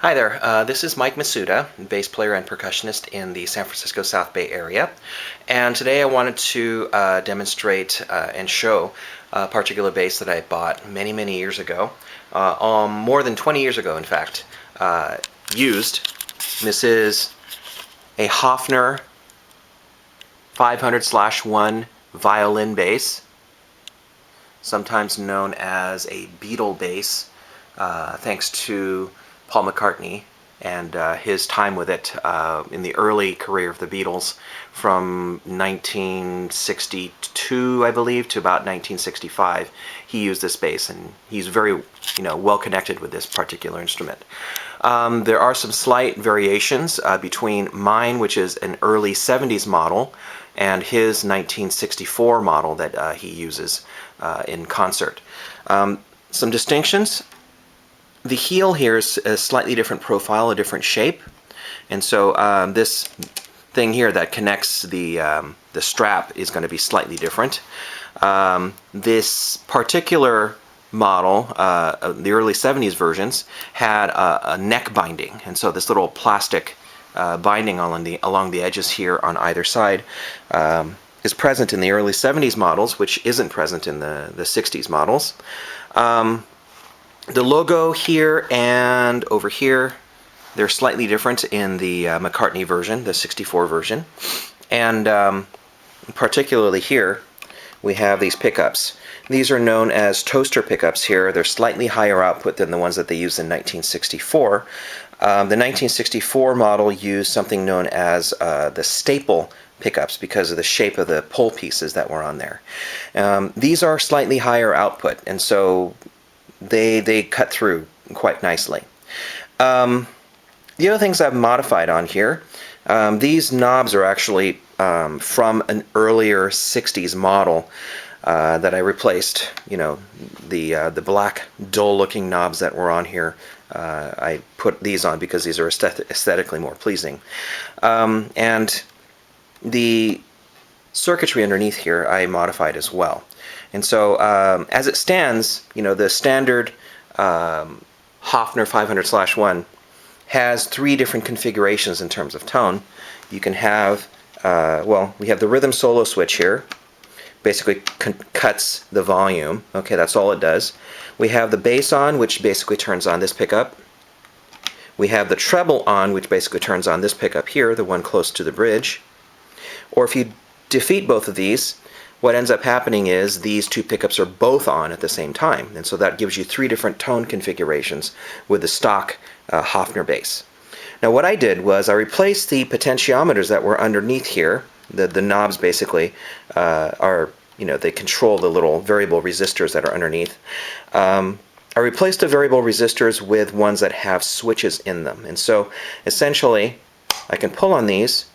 Hi there, this is Mike Masuda, bass player and percussionist in the San Francisco South Bay area. And today I wanted to demonstrate and show a particular bass that I bought many years ago, more than 20 years ago in fact, used. This is a Hofner 500/1 violin bass, sometimes known as a Beatles bass, thanks to Paul McCartney and his time with it in the early career of the Beatles from 1962, I believe, to about 1965. He used this bass, and he's very, well connected with this particular instrument. There are some slight variations between mine, which is an early 70s model, and his 1964 model that he uses in concert. Some distinctions. The heel here is a slightly different profile, a different shape, and so this thing here that connects the strap is going to be slightly different. This particular model, the early 70s versions, had a neck binding, and so this little plastic binding along the edges here on either side is present in the early 70s models, which isn't present in the 60s models. The logo here and over here, they're slightly different in the McCartney version, the 64 version. And particularly here, we have these pickups. These are known as toaster pickups here. They're slightly higher output than the ones that they used in 1964. The 1964 model used something known as the staple pickups because of the shape of the pole pieces that were on there. These are slightly higher output, and so they cut through quite nicely. The other things I've modified on here, these knobs are actually from an earlier 60s model that I replaced. The black dull-looking knobs that were on here, I put these on because these are aesthetically more pleasing. And the circuitry underneath here I modified as well. And so as it stands, the standard Hofner 500/1 has three different configurations in terms of tone. You can have, we have the rhythm solo switch here. Basically cuts the volume. Okay, that's all it does. We have the bass on, which basically turns on this pickup. We have the treble on, which basically turns on this pickup here, the one close to the bridge. Or if you defeat both of these, what ends up happening is these two pickups are both on at the same time, and so that gives you three different tone configurations with the stock Hofner bass. Now what I did was I replaced the potentiometers that were underneath here. The knobs basically are, they control the little variable resistors that are underneath. I replaced the variable resistors with ones that have switches in them, and so essentially I can pull on these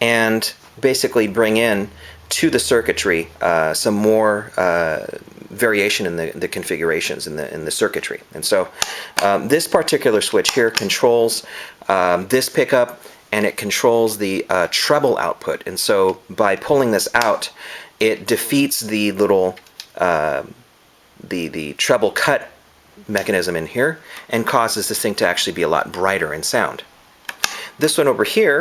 and basically bring in to the circuitry some more variation in the configurations in the circuitry. And so this particular switch here controls this pickup, and it controls the treble output. And so by pulling this out, it defeats the little the treble cut mechanism in here and causes this thing to actually be a lot brighter in sound. This one over here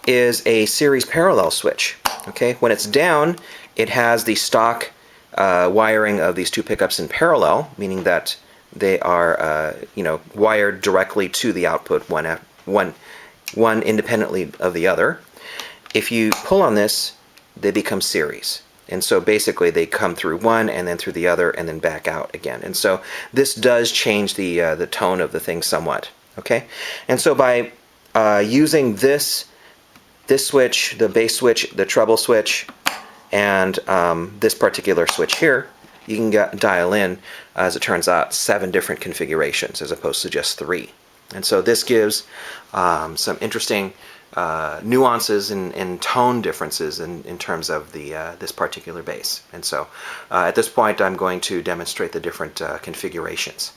is a series parallel switch. Okay, when it's down, it has the stock wiring of these two pickups in parallel, meaning that they are wired directly to the output, one independently of the other. If you pull on this, they become series, and so basically they come through one and then through the other and then back out again. And so this does change the tone of the thing somewhat. Okay, and so by using this switch, the bass switch, the treble switch, and this particular switch here, you can dial in, as it turns out, 7 different configurations as opposed to just 3. And so this gives some interesting nuances and tone differences in terms of this particular bass. And so at this point I'm going to demonstrate the different configurations.